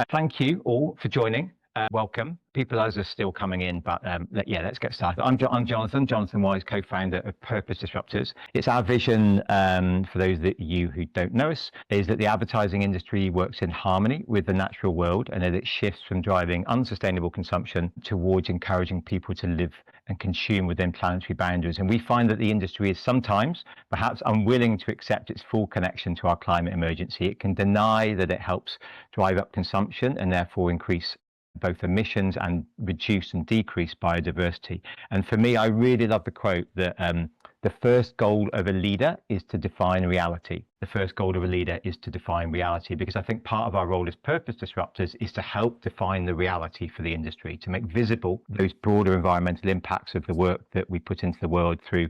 Thank you all for joining. Welcome. People as are still coming in, but let's get started. I'm Jonathan Wise, co-founder of Purpose Disruptors. It's our vision, for those of you who don't know us, is that the advertising industry works in harmony with the natural world, and that it shifts from driving unsustainable consumption towards encouraging people to live and consume within planetary boundaries. And we find that the industry is sometimes perhaps unwilling to accept its full connection to our climate emergency. It can deny that it helps drive up consumption and therefore increase both emissions and reduce and decrease biodiversity. And for me, I really love the quote that the first goal of a leader is to define reality. The first goal of a leader is to define reality, because I think part of our role as purpose disruptors is to help define the reality for the industry, to make visible those broader environmental impacts of the work that we put into the world through,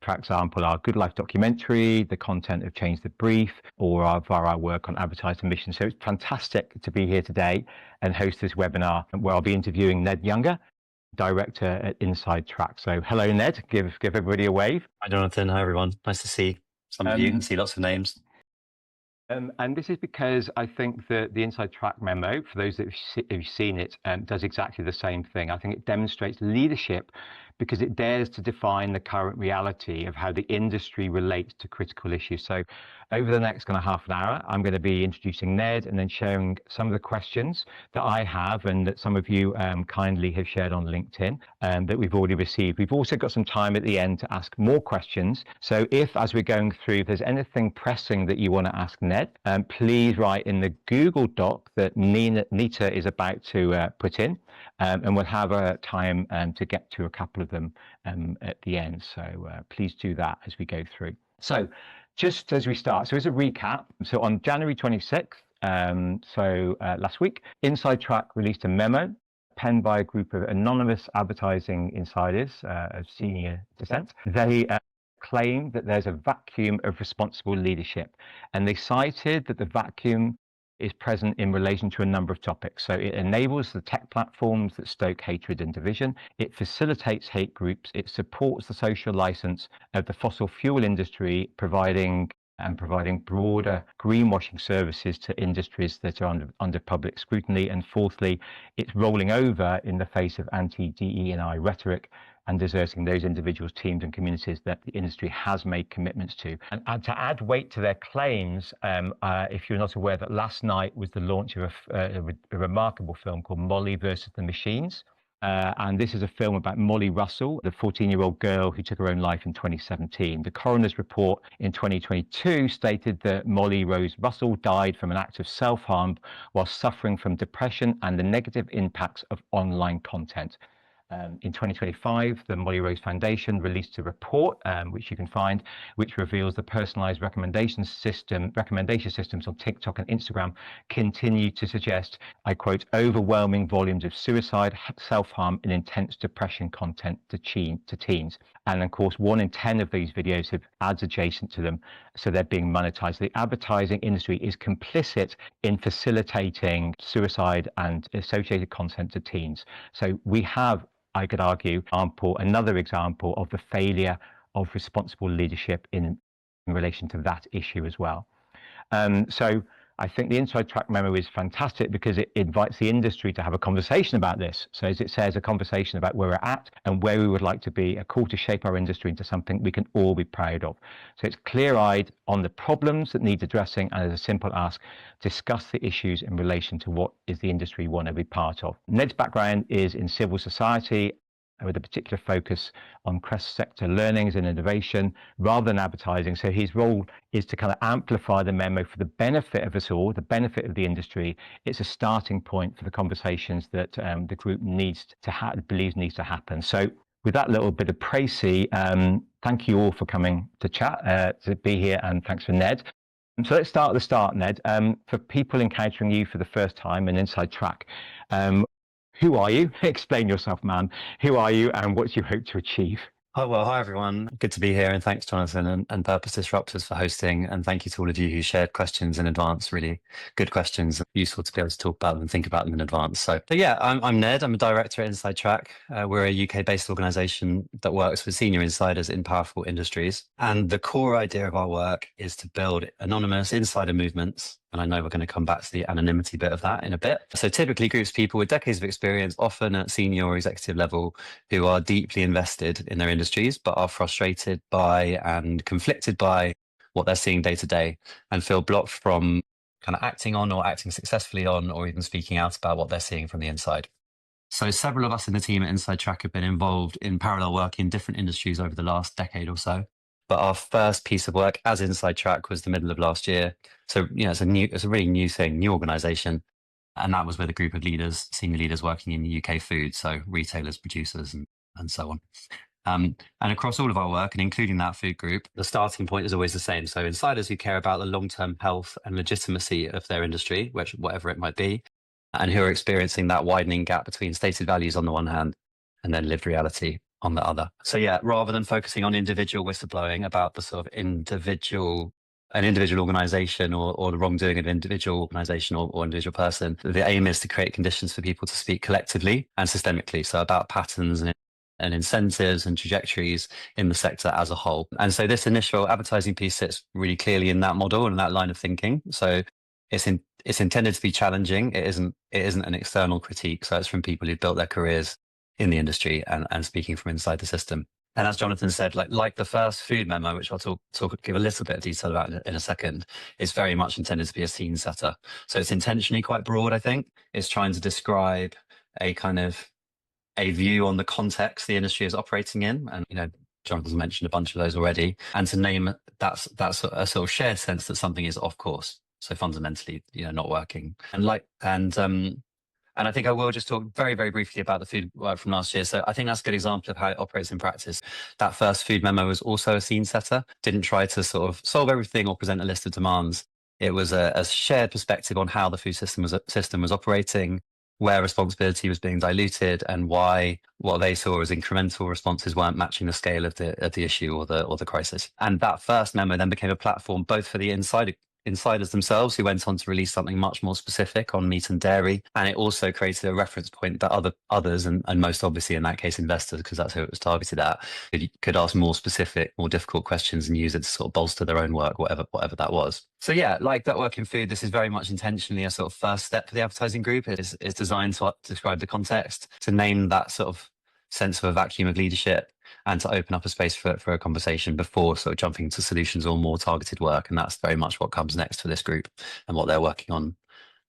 for example, our Good Life documentary, the content of Change the Brief, or via our work on advertised emissions. So it's fantastic to be here today and host this webinar where I'll be interviewing Ned Younger, director at Inside Track. So hello, Ned. Give everybody a wave. Hi, Jonathan. Hi, everyone. Nice to see some of you and see lots of names. And this is because I think that the Inside Track memo, for those that have seen it, does exactly the same thing. I think it demonstrates leadership because it dares to define the current reality of how the industry relates to critical issues. So over the next kind of half an hour, I'm going to be introducing Ned and then sharing some of the questions that I have and that some of you kindly have shared on LinkedIn that we've already received. We've also got some time at the end to ask more questions. So if, as we're going through, if there's anything pressing that you want to ask Ned, please write in the Google Doc that Nita is about to put in. And we'll have a time to get to a couple of them at the end. So please do that as we go through. So just as we start, so as a recap, so on January 26th, last week, Inside Track released a memo penned by a group of anonymous advertising insiders of senior descent. They claim that there's a vacuum of responsible leadership, and they cited that the vacuum is present in relation to a number of topics. So it enables the tech platforms that stoke hatred and division. It facilitates hate groups. It supports the social license of the fossil fuel industry, providing broader greenwashing services to industries that are under public scrutiny. And fourthly, it's rolling over in the face of anti-DE&I rhetoric and deserting those individuals, teams and communities that the industry has made commitments to. And to add weight to their claims, if you're not aware, that last night was the launch of a remarkable film called Molly versus the Machines. And this is a film about Molly Russell, the 14-year-old girl who took her own life in 2017. The coroner's report in 2022 stated that Molly Rose Russell died from an act of self-harm while suffering from depression and the negative impacts of online content. In 2025, the Molly Rose Foundation released a report, which you can find, which reveals the personalized recommendation systems on TikTok and Instagram continue to suggest, I quote, overwhelming volumes of suicide, self-harm, and intense depression content to teens. And of course, 1 in 10 of these videos have ads adjacent to them, so they're being monetized. The advertising industry is complicit in facilitating suicide and associated content to teens. So we have, I could argue, another example of the failure of responsible leadership in relation to that issue as well. So I think the Inside Track memo is fantastic because it invites the industry to have a conversation about this. So as it says, a conversation about where we're at and where we would like to be, a call to shape our industry into something we can all be proud of. So it's clear-eyed on the problems that need addressing, and as a simple ask, discuss the issues in relation to what is the industry we want to be part of. Ned's background is in civil society, with a particular focus on cross-sector learnings and innovation rather than advertising. So his role is to kind of amplify the memo for the benefit of us all, the benefit of the industry. It's a starting point for the conversations that the group believes needs to happen. So with that little bit of précis, thank you all for coming to chat, to be here, and thanks for Ned. So let's start at the start, Ned. For people encountering you for the first time in Inside Track, who are you? Explain yourself, man. Who are you and what do you hope to achieve? Oh, well, hi, everyone. Good to be here. And thanks, Jonathan and Purpose Disruptors for hosting. And thank you to all of you who shared questions in advance. Really good questions. Useful to be able to talk about them and think about them in advance. So yeah, I'm Ned. I'm a director at Inside Track. We're a UK-based organisation that works with senior insiders in powerful industries. And the core idea of our work is to build anonymous insider movements And I know we're going to come back to the anonymity bit of that in a bit. So typically groups of people with decades of experience, often at senior or executive level, who are deeply invested in their industries, but are frustrated by and conflicted by what they're seeing day to day, and feel blocked from kind of acting on or acting successfully on, or even speaking out about what they're seeing from the inside. So several of us in the team at Inside Track have been involved in parallel work in different industries over the last decade or so. But our first piece of work as Inside Track was the middle of last year. So, it's a really new thing, new organization. And that was with a group of leaders, senior leaders working in UK food. So retailers, producers, and so on. And across all of our work, and including that food group, the starting point is always the same. So insiders who care about the long-term health and legitimacy of their industry, whatever it might be, and who are experiencing that widening gap between stated values on the one hand and then lived reality on the other. So yeah, rather than focusing on individual whistleblowing about the sort of an individual organization or the wrongdoing of an individual organization or individual person, the aim is to create conditions for people to speak collectively and systemically. So about patterns and incentives and trajectories in the sector as a whole. And so this initial advertising piece sits really clearly in that model and that line of thinking. So it's intended to be challenging. It isn't an external critique. So it's from people who've built their careers in the industry and speaking from inside the system. And as Jonathan said, like the first food memo, which I'll give a little bit of detail about in a second, is very much intended to be a scene setter. So it's intentionally quite broad, I think. It's trying to describe a kind of a view on the context the industry is operating in. And, Jonathan's mentioned a bunch of those already. And to name that's a sort of shared sense that something is off course. So fundamentally, not working. And I think I will just talk very, very briefly about the food work from last year. So I think that's a good example of how it operates in practice. That first food memo was also a scene setter, didn't try to sort of solve everything or present a list of demands. It was a shared perspective on how the food system was operating, where responsibility was being diluted, and why what they saw as incremental responses weren't matching the scale of the issue or the crisis. And that first memo then became a platform both for the insiders themselves, who went on to release something much more specific on meat and dairy. And it also created a reference point that others, and most obviously in that case investors, because that's who it was targeted at, could ask more specific, more difficult questions and use it to sort of bolster their own work, whatever that was. So yeah, like that work in food, this is very much intentionally a sort of first step for the advertising group. It's designed to describe the context, to name that sort of sense of a vacuum of leadership, and to open up a space for a conversation before sort of jumping to solutions or more targeted work. And that's very much what comes next for this group and what they're working on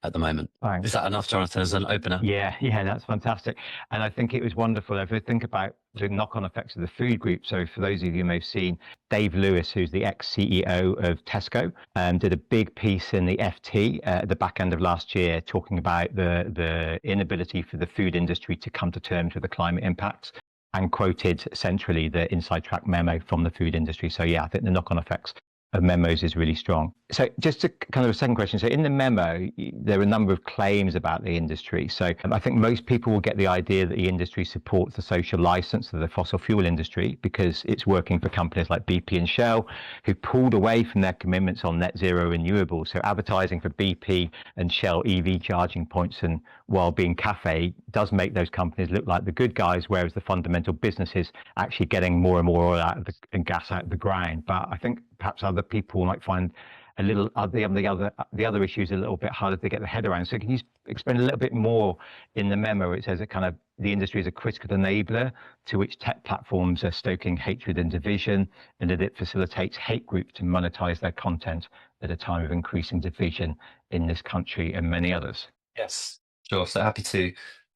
at the moment. Thanks. Is that enough, Jonathan, as an opener? Yeah, that's fantastic. And I think it was wonderful. If we think about the knock-on effects of the food group, so for those of you who may have seen, Dave Lewis, who's the ex-CEO of Tesco, did a big piece in the FT at the back end of last year talking about the inability for the food industry to come to terms with the climate impacts, and quoted centrally the Inside Track memo from the food industry. So yeah, I think the knock-on effects of memos is really strong. So just to kind of a second question. So in the memo, there are a number of claims about the industry. So I think most people will get the idea that the industry supports the social license of the fossil fuel industry because it's working for companies like BP and Shell, who pulled away from their commitments on net zero renewables. So advertising for BP and Shell EV charging points and Wellbeing Cafe does make those companies look like the good guys, whereas the fundamental business is actually getting more and more oil and gas out of the ground. But I think perhaps other people might find a little the other issues a little bit harder to get their head around. So can you explain a little bit more? In the memo it says that kind of the industry is a critical enabler to which tech platforms are stoking hatred and division, and that it facilitates hate groups to monetize their content at a time of increasing division in this country and many others. Yes, sure. So happy to.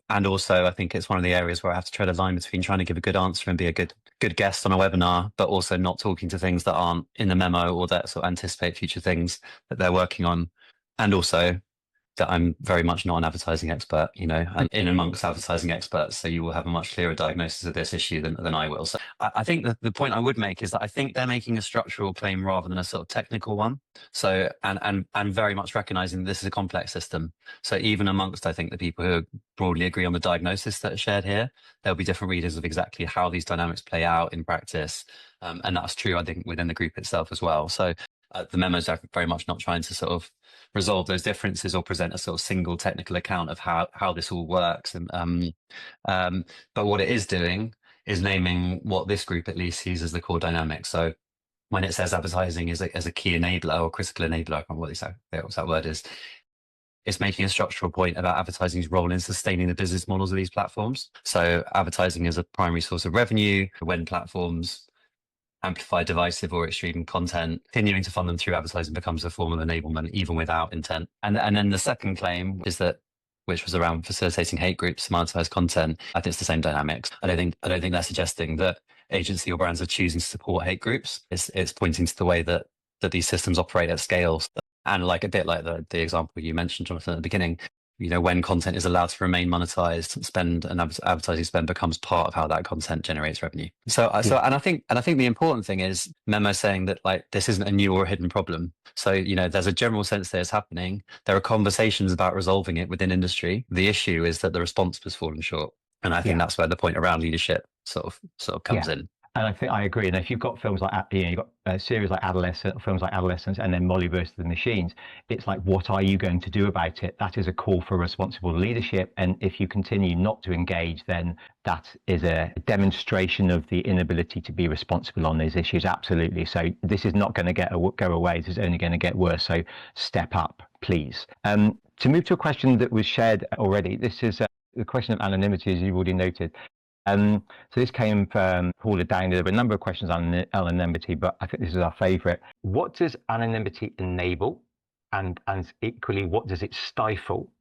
And also, I think it's one of the areas where I have to tread a line between trying to give a good answer and be a good guest on a webinar, but also not talking to things that aren't in the memo or that sort of anticipate future things that they're working on. And also that I'm very much not an advertising expert, I'm in amongst advertising experts. So you will have a much clearer diagnosis of this issue than I will. So I think that the point I would make is that I think they're making a structural claim rather than a sort of technical one. So, and very much recognizing this is a complex system. So even amongst, I think, the people who broadly agree on the diagnosis that are shared here, there'll be different readers of exactly how these dynamics play out in practice. And that's true, I think, within the group itself as well. So the memos are very much not trying to sort of resolve those differences or present a sort of single technical account of how this all works. But what it is doing is naming what this group at least sees as the core dynamic. So when it says advertising is as a key enabler or critical enabler, I can't remember what that word is. It's making a structural point about advertising's role in sustaining the business models of these platforms. So advertising is a primary source of revenue when platforms amplify divisive or extreme content, continuing to fund them through advertising becomes a form of enablement, even without intent. And then the second claim is that, which was around facilitating hate groups, monetized content. I think it's the same dynamics. I don't think they're suggesting that agency or brands are choosing to support hate groups. It's pointing to the way that these systems operate at scale. And like a bit like the example you mentioned, Jonathan, at the beginning, when content is allowed to remain monetized, advertising spend becomes part of how that content generates revenue. And I think the important thing is Memo saying that like this isn't a new or a hidden problem. So there's a general sense that it's happening. There are conversations about resolving it within industry. The issue is that the response was falling short, and I think that's where the point around leadership sort of comes in. And I think I agree. And if you've got films like, you've got series like Adolescent, films like Adolescence, and then Molly versus the Machines, it's like, what are you going to do about it? That is a call for responsible leadership. And if you continue not to engage, then that is a demonstration of the inability to be responsible on these issues. Absolutely. So this is not going to go away. This is only going to get worse. So step up, please. To move to a question that was shared already, this is the question of anonymity, as you've already noted. So this came from Paula Down. There were a number of questions on anonymity, but I think this is our favourite. What does anonymity enable? And equally, what does it stifle?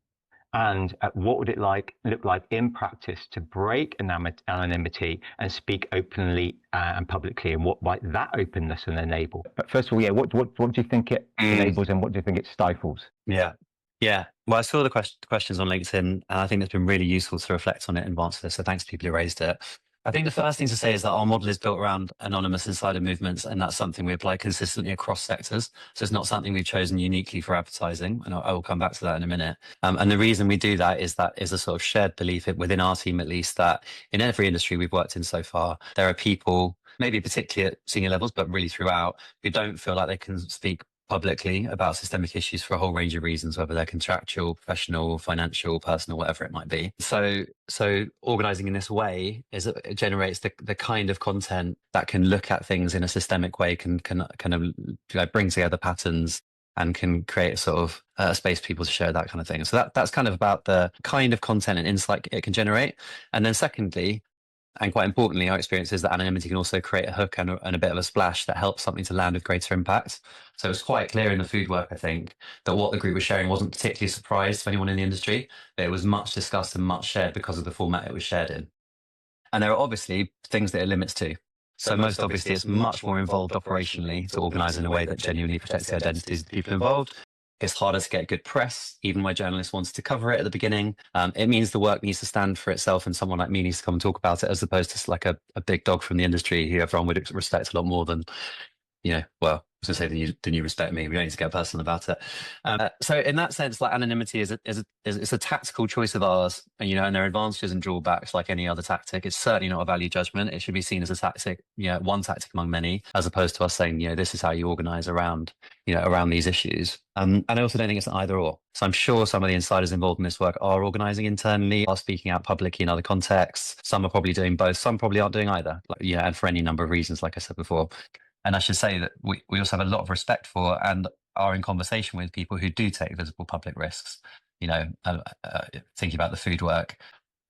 And what would it look like in practice to break anonymity and speak openly and publicly? And what might that openness and enable? But first of all, what do you think it enables and what do you think it stifles? Yeah. Well, I saw the questions on LinkedIn, and I think it's been really useful to reflect on it in advance of this. So thanks to people who raised it. I think the first thing to say is that our model is built around anonymous insider movements, and that's something we apply consistently across sectors. So it's not something we've chosen uniquely for advertising, and I will come back to that in a minute. And the reason we do that is a sort of shared belief within our team, at least, that in every industry we've worked in so far, there are people, maybe particularly at senior levels, but really throughout, who don't feel like they can speak publicly about systemic issues for a whole range of reasons, whether they're contractual, professional, financial, personal, whatever it might be. So organizing in this way it generates the kind of content that can look at things in a systemic way, can kind of bring together patterns and can create a sort of a space for people to share that kind of thing. So that's kind of about the kind of content and insight it can generate. And then secondly, and quite importantly, our experience is that anonymity can also create a hook and a bit of a splash that helps something to land with greater impact. So it's quite clear in the food work, I think, that what the group was sharing wasn't particularly a surprise to anyone in the industry, but it was much discussed and much shared because of the format it was shared in. And there are obviously things that it limits to. So most obviously, it's much more involved operationally to organise in a way that genuinely protects the identities of the people involved. It's harder to get good press, even where journalists wanted to cover it at the beginning. It means the work needs to stand for itself, and someone like me needs to come and talk about it, as opposed to like a big dog from the industry who everyone would respect a lot more than, well, I was going to say than you respect me. We don't need to get personal about it. So in that sense, like anonymity is a tactical choice of ours, and there are advantages and drawbacks like any other tactic. It's certainly not a value judgment. It should be seen as a tactic, one tactic among many, as opposed to us saying, this is how you organize around these issues. And I also don't think it's an either or. So I'm sure some of the insiders involved in this work are organizing internally, are speaking out publicly in other contexts. Some are probably doing both. Some probably aren't doing either. And for any number of reasons, like I said before. And I should say that we also have a lot of respect for and are in conversation with people who do take visible public risks. Thinking about the food work,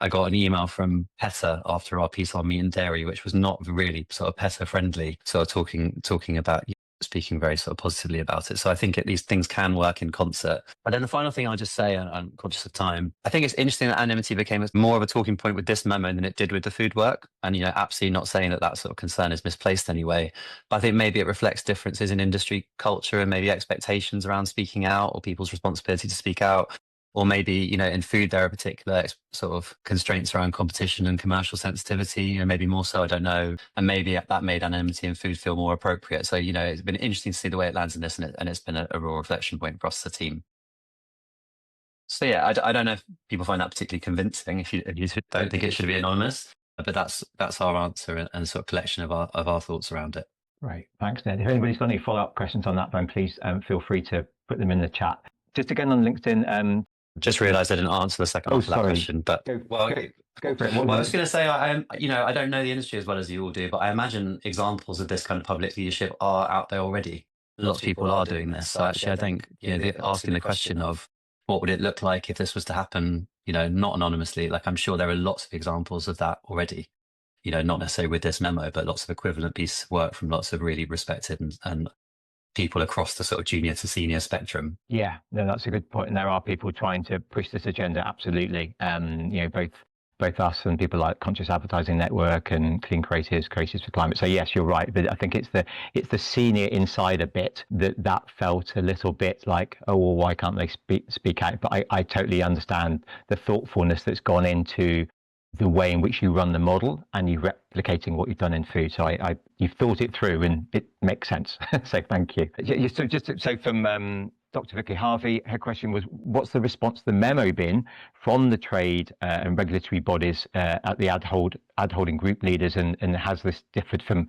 I got an email from PETA after our piece on meat and dairy, which was not really sort of PETA friendly. So talking about speaking very sort of positively about it. So I think these things can work in concert. But then the final thing I'll just say, and I'm conscious of time, I think it's interesting that anonymity became more of a talking point with this memo than it did with the food work. And, absolutely not saying that sort of concern is misplaced anyway. But I think maybe it reflects differences in industry culture and maybe expectations around speaking out or people's responsibility to speak out. Or maybe, in food, there are particular sort of constraints around competition and commercial sensitivity, maybe more so, I don't know. And maybe that made anonymity in food feel more appropriate. So, it's been interesting to see the way it lands in this, and it's been a real reflection point across the team. So, yeah, I don't know if people find that particularly convincing, if you don't think it should be anonymous, but that's our answer and sort of collection of our thoughts around it. Right. Thanks, Ned. If anybody's got any follow-up questions on that, then please feel free to put them in the chat. Just again on LinkedIn, just realised I didn't answer the second half of that question, but Go for it. Well, I was going to say, I don't know the industry as well as you all do, but I imagine examples of this kind of public leadership are out there already. Lots of people are doing this. So actually, I think, asking the question of what would it look like if this was to happen, not anonymously, like I'm sure there are lots of examples of that already, not necessarily with this memo, but lots of equivalent pieces of work from lots of really respected and people across the sort of junior to senior spectrum. Yeah, no, that's a good point. And there are people trying to push this agenda. Absolutely. Both us and people like Conscious Advertising Network and Clean Creatives, Creatives for Climate. So yes, you're right. But I think it's the senior insider bit that felt a little bit like, oh, well, why can't they speak out? But I totally understand the thoughtfulness that's gone into the way in which you run the model and you replicating what you've done in food. So you've thought it through and it makes sense. So thank you. So from Dr. Vicky Harvey, her question was, what's the response to the memo been from the trade and regulatory bodies at the ad holding group leaders, and has this differed from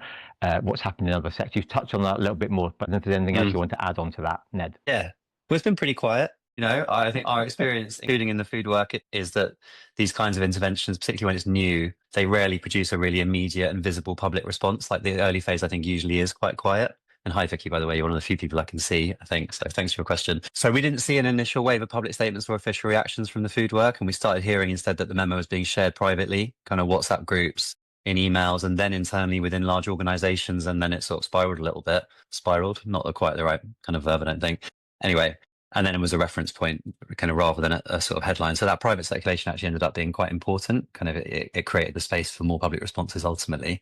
what's happened in other sectors? You've touched on that a little bit more, but if there's anything else you want to add on to that, Ned? Yeah, well, it's been pretty quiet. I think our experience, including in the food work, is that these kinds of interventions, particularly when it's new, they rarely produce a really immediate and visible public response. Like the early phase, I think usually is quite quiet. And hi, Vicky, by the way, you're one of the few people I can see, I think. So thanks for your question. So we didn't see an initial wave of public statements or official reactions from the food work. And we started hearing instead that the memo was being shared privately, kind of WhatsApp groups, in emails, and then internally within large organizations. And then it sort of spiraled a little bit. Spiraled, not quite the right kind of verb, I don't think. Anyway, and then it was a reference point kind of rather than a sort of headline. So that private circulation actually ended up being quite important. Kind of it created the space for more public responses ultimately,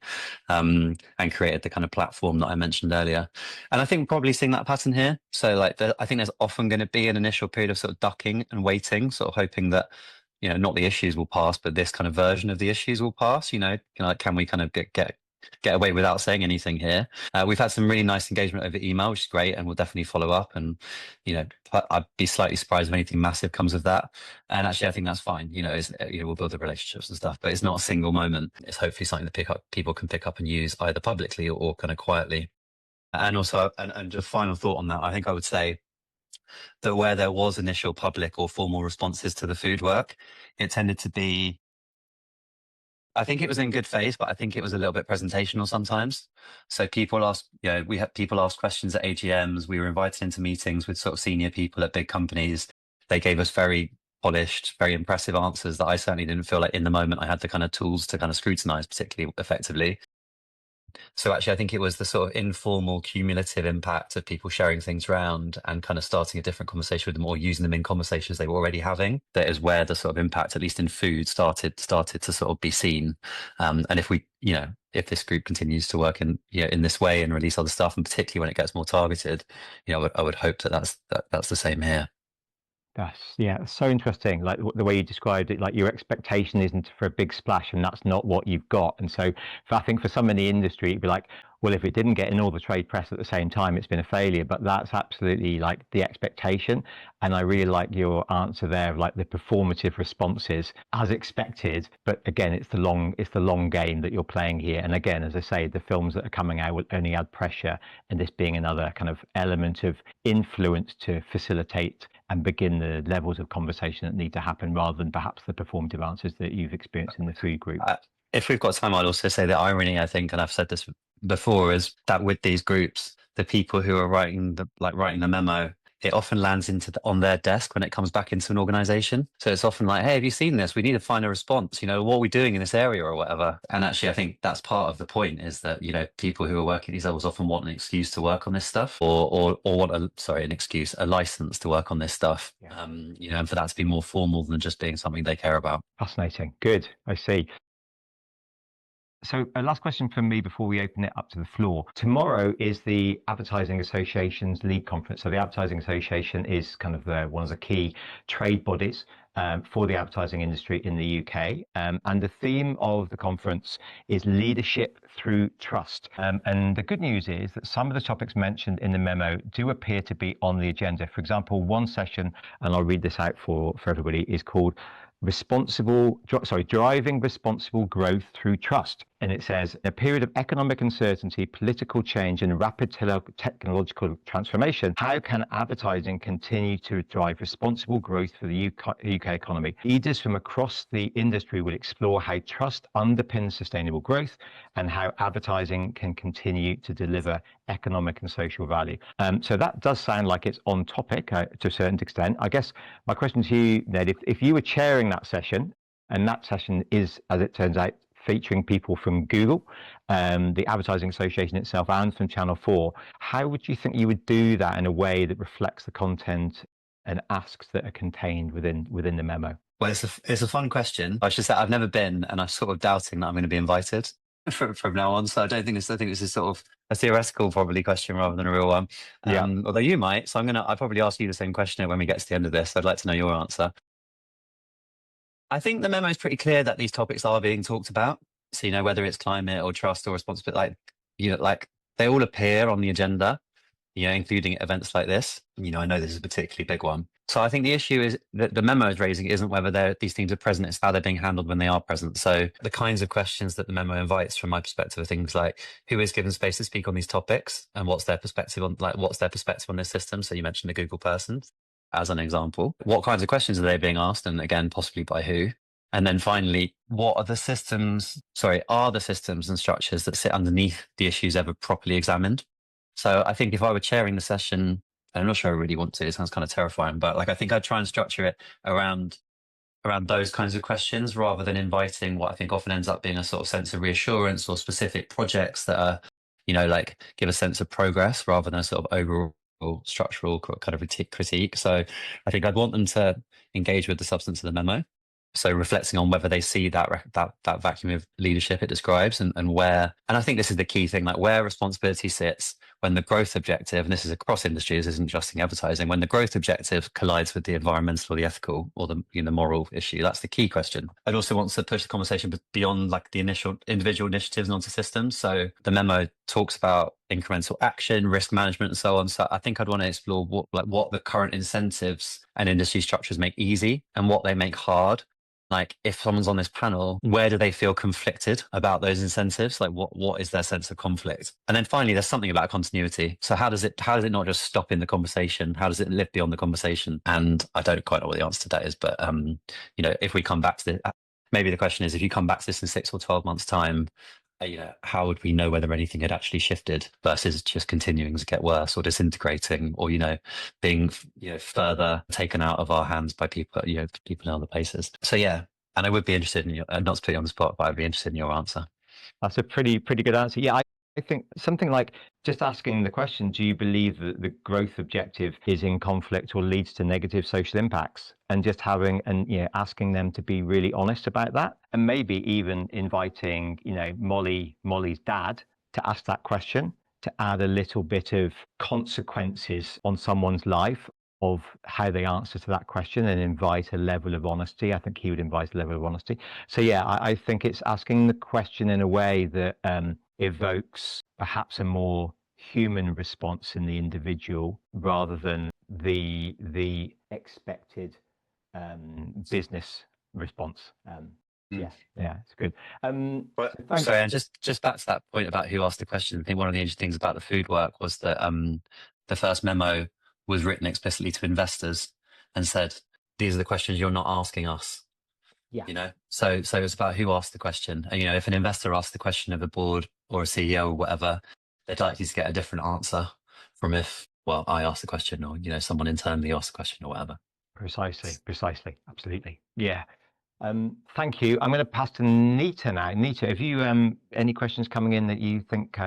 and created the kind of platform that I mentioned earlier. And I think we're probably seeing that pattern here. So I think there's often going to be an initial period of sort of ducking and waiting, sort of hoping that, not the issues will pass, but this kind of version of the issues will pass. Can we kind of get away without saying anything here? We've had some really nice engagement over email, which is great, and we'll definitely follow up. And I'd be slightly surprised if anything massive comes of that. And actually, I think that's fine. We'll build the relationships and stuff, but it's not a single moment. It's hopefully something that people can pick up and use either publicly or kind of quietly. And also, and just final thought on that, I think I would say that where there was initial public or formal responses to the food work, it tended to be, I think it was in good faith, but I think it was a little bit presentational sometimes. So people ask, we had people ask questions at AGMs. We were invited into meetings with sort of senior people at big companies. They gave us very polished, very impressive answers that I certainly didn't feel like in the moment I had the kind of tools to kind of scrutinize particularly effectively. So actually, I think it was the sort of informal, cumulative impact of people sharing things around and kind of starting a different conversation with them or using them in conversations they were already having. That is where the sort of impact, at least in food, started to sort of be seen. And if we, if this group continues to work in this way and release other stuff, and particularly when it gets more targeted, I would hope that's the same here. That's so interesting. Like the way you described it, like your expectation isn't for a big splash, and that's not what you've got. And so I think for some in the industry, it'd be like, well, if it didn't get in all the trade press at the same time, it's been a failure. But that's absolutely like the expectation. And I really like your answer there of like the performative responses as expected. But again, it's the long game that you're playing here. And again, as I say, the films that are coming out will only add pressure, and this being another kind of element of influence to facilitate and begin the levels of conversation that need to happen, rather than perhaps the performative answers that you've experienced in the food group. If we've got time, I'd also say the irony, I think, and I've said this before, is that with these groups, the people who are writing the memo, it often lands on their desk when it comes back into an organization. So it's often like, hey, have you seen this? We need to find a response. What are we doing in this area or whatever? And actually, I think that's part of the point, is that, people who are working at these levels often want an excuse to work on this stuff, or want a license to work on this stuff. Yeah. And for that to be more formal than just being something they care about. Fascinating. Good. I see. So a last question from me before we open it up to the floor. Tomorrow is the Advertising Association's lead conference. So the Advertising Association is kind of one of the key trade bodies for the advertising industry in the UK. And the theme of the conference is leadership through trust. And the good news is that some of the topics mentioned in the memo do appear to be on the agenda. For example, one session, and I'll read this out for everybody, is called driving responsible growth through trust. and it says, in a period of economic uncertainty, political change, and rapid technological transformation, how can advertising continue to drive responsible growth for the UK economy? Leaders from across the industry will explore how trust underpins sustainable growth and how advertising can continue to deliver economic and social value. So that does sound like it's on topic to a certain extent. I guess my question to you, Ned, if you were chairing that session, and that session is, as it turns out, featuring people from Google, the Advertising Association itself, and from Channel 4, how would you think you would do that in a way that reflects the content and asks that are contained within the memo? Well, it's a fun question. I should say I've never been, and I'm sort of doubting that I'm going to be invited from now on. So I think this is sort of a theoretical probably question rather than a real one. Yeah. Although you might. So I'll probably ask you the same question when we get to the end of this. I'd like to know your answer. I think the memo is pretty clear that these topics are being talked about. So, whether it's climate or trust or responsibility, like they all appear on the agenda, including events like this. I know this is a particularly big one. So I think the issue is that the memo is raising isn't whether these things are present, it's how they're being handled when they are present. So the kinds of questions that the memo invites, from my perspective, are things like, who is given space to speak on these topics, and what's their perspective on this system? So you mentioned the Google person as an example. What kinds of questions are they being asked, and again, possibly by who? And then finally, are the systems and structures that sit underneath the issues ever properly examined? So I think if I were chairing the session, I'm not sure I really want to, it sounds kind of terrifying, but I think I'd try and structure it around those kinds of questions, rather than inviting what I think often ends up being a sort of sense of reassurance or specific projects that are, give a sense of progress rather than a sort of overall structural kind of critique. So I think I'd want them to engage with the substance of the memo. So reflecting on whether they see that vacuum of leadership it describes, and where, and I think this is the key thing, like where responsibility sits when the growth objective, and this is across industries, isn't just in advertising, when the growth objective collides with the environmental or the ethical or the moral issue. That's the key question. I'd also want to push the conversation beyond like the initial individual initiatives and onto systems. So the memo talks about incremental action, risk management, and so on. So I think I'd want to explore what the current incentives and industry structures make easy and what they make hard. Like if someone's on this panel, where do they feel conflicted about those incentives? Like what is their sense of conflict? And then finally, there's something about continuity. So how does it not just stop in the conversation? How does it live beyond the conversation? And I don't quite know what the answer to that is, but if we come back to maybe the question is, if you come back to this in 6 or 12 months' time, how would we know whether anything had actually shifted versus just continuing to get worse or disintegrating, or being further taken out of our hands by people in other places? So yeah, and I would be interested in your, not to put you on the spot, but I'd be interested in your answer. That's a pretty good answer. Yeah, I think something like just asking the question, do you believe that the growth objective is in conflict or leads to negative social impacts? And just asking them to be really honest about that, and maybe even inviting, Molly's dad to ask that question, to add a little bit of consequences on someone's life of how they answer to that question, and invite a level of honesty. I think he would invite a level of honesty. So yeah, I think it's asking the question in a way that evokes perhaps a more human response in the individual, rather than the expected business response. Yeah, it's good. Sorry, and just back to that point about who asked the question. I think one of the interesting things about the food work was that the first memo was written explicitly to investors and said, these are the questions you're not asking us. Yeah. So it's about who asked the question. And, if an investor asks the question of a board or a CEO or whatever, they're likely to get a different answer from if, I asked the question, or, someone internally asked the question or whatever. Precisely. Absolutely. Yeah. Thank you. I'm going to pass to Nita now. Nita, have you any questions coming in that you think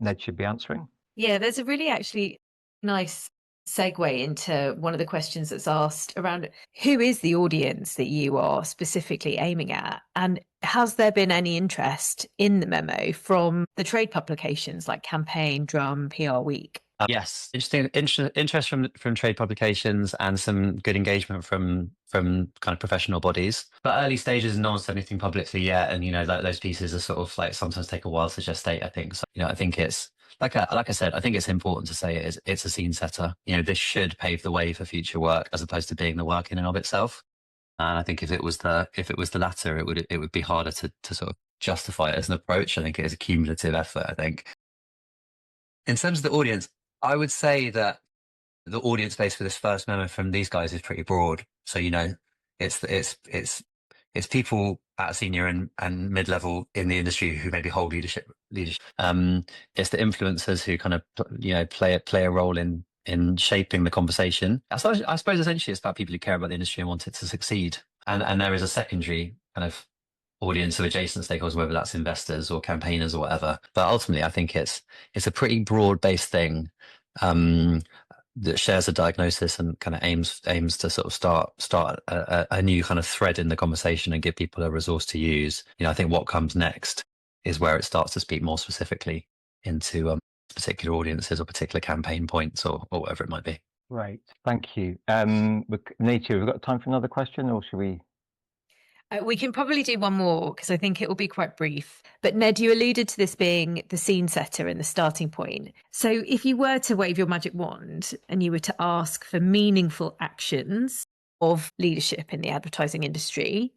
Ned should be answering? Yeah, there's a really actually nice segue into one of the questions that's asked around who is the audience that you are specifically aiming at, and has there been any interest in the memo from the trade publications like Campaign, Drum, PR Week? Yes, interesting interest from trade publications, and some good engagement from kind of professional bodies. But early stages, and no one's said anything publicly yet. And those pieces are sort of like sometimes take a while to gestate, I think. So I think it's like I said, I think it's important to say it's a scene setter. This should pave the way for future work, as opposed to being the work in and of itself. And I think if it was the latter, it would be harder to sort of justify it as an approach. I think it is a cumulative effort. I think in terms of the audience, I would say that the audience base for this first memo from these guys is pretty broad. So, you know, it's people at senior and mid level in the industry who maybe hold leadership. It's the influencers who kind of, you know, play a role in shaping the conversation. I suppose essentially it's about people who care about the industry and want it to succeed. And there is a secondary kind of audience of adjacent stakeholders, whether that's investors or campaigners or whatever. But ultimately, I think it's a pretty broad based thing. That shares a diagnosis and kind of aims to sort of start a new kind of thread in the conversation and give people a resource to use. You know, I think what comes next is where it starts to speak more specifically into particular audiences or particular campaign points or whatever it might be. Right, thank you. Natia, have we got time for another question, or should we? We can probably do one more because I think it will be quite brief. But Ned, you alluded to this being the scene setter and the starting point. So if you were to wave your magic wand and you were to ask for meaningful actions of leadership in the advertising industry,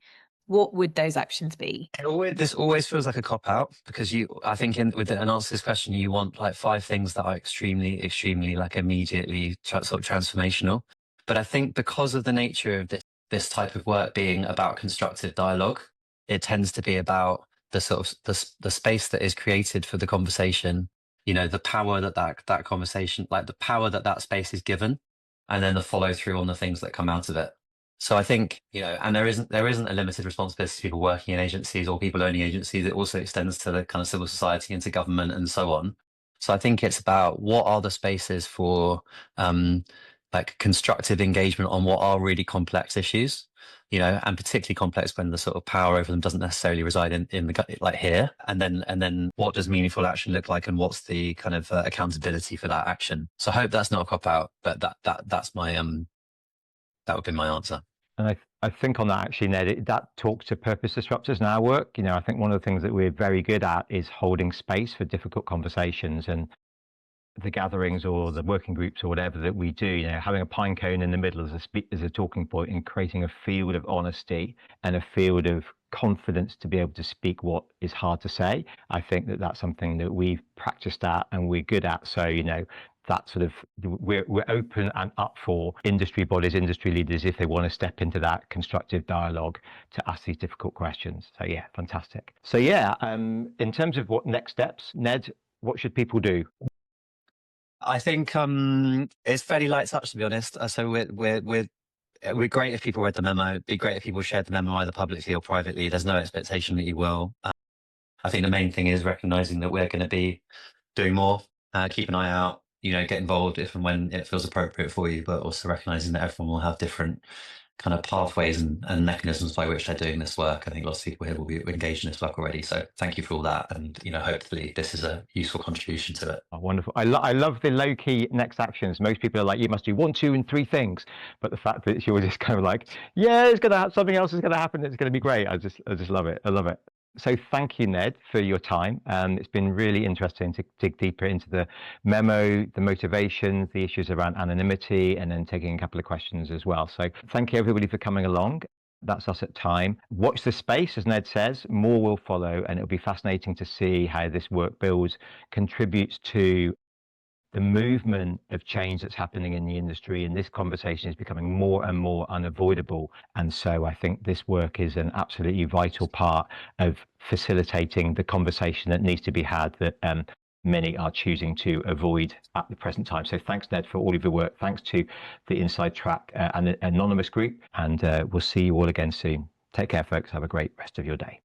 what would those actions be? This always feels like a cop out because I think with an answer to this question, you want like 5 things that are extremely, extremely like immediately sort of transformational. But I think because of the nature of this type of work being about constructive dialogue, it tends to be about the sort of the space that is created for the conversation, you know, the power that conversation, like the power that space is given, and then the follow through on the things that come out of it. So I think, you know, and there isn't a limited responsibility to people working in agencies or people owning agencies. It also extends to the kind of civil society and to government and so on. So I think it's about what are the spaces for like constructive engagement on what are really complex issues, you know, and particularly complex when the sort of power over them doesn't necessarily reside in the like here. And then what does meaningful action look like, and what's the kind of accountability for that action? So I hope that's not a cop out, but that's my that would be my answer. And I think on that actually, Ned, that talks to purpose disruptors in our work. You know, I think one of the things that we're very good at is holding space for difficult conversations, and the gatherings or the working groups or whatever that we do, you know, having a pine cone in the middle as a talking point and creating a field of honesty and a field of confidence to be able to speak what is hard to say. I think that that's something that we've practiced at and we're good at. So, you know, that sort of we're open and up for industry bodies, industry leaders, if they want to step into that constructive dialogue to ask these difficult questions. So yeah, fantastic. So yeah, in terms of what next steps, Ned, what should people do? I think it's fairly light touch, to be honest. So we're great if people read the memo. It'd be great if people shared the memo either publicly or privately. There's no expectation that you will. I think the main thing is recognizing that we're going to be doing more. Keep an eye out. You know, get involved if and when it feels appropriate for you, but also recognizing that everyone will have different kind of pathways and mechanisms by which they're doing this work. I think lots of people here will be engaged in this work already. So thank you for all that. And, you know, hopefully this is a useful contribution to it. Oh, wonderful. I love the low key next actions. Most people are like, you must do 1, 2, and 3 things. But the fact that you're just kind of like, yeah, it's going to have something else is going to happen. It's going to be great. I just love it. I love it. So thank you, Ned, for your time. It's been really interesting to dig deeper into the memo, the motivations, the issues around anonymity, and then taking a couple of questions as well. So thank you, everybody, for coming along. That's us at time. Watch the space, as Ned says, more will follow, and it'll be fascinating to see how this work builds, contributes to the movement of change that's happening in the industry, and this conversation is becoming more and more unavoidable. And so I think this work is an absolutely vital part of facilitating the conversation that needs to be had that many are choosing to avoid at the present time. So thanks, Ned, for all of your work. Thanks to the Inside Track and the Anonymous group, and we'll see you all again soon. Take care, folks. Have a great rest of your day.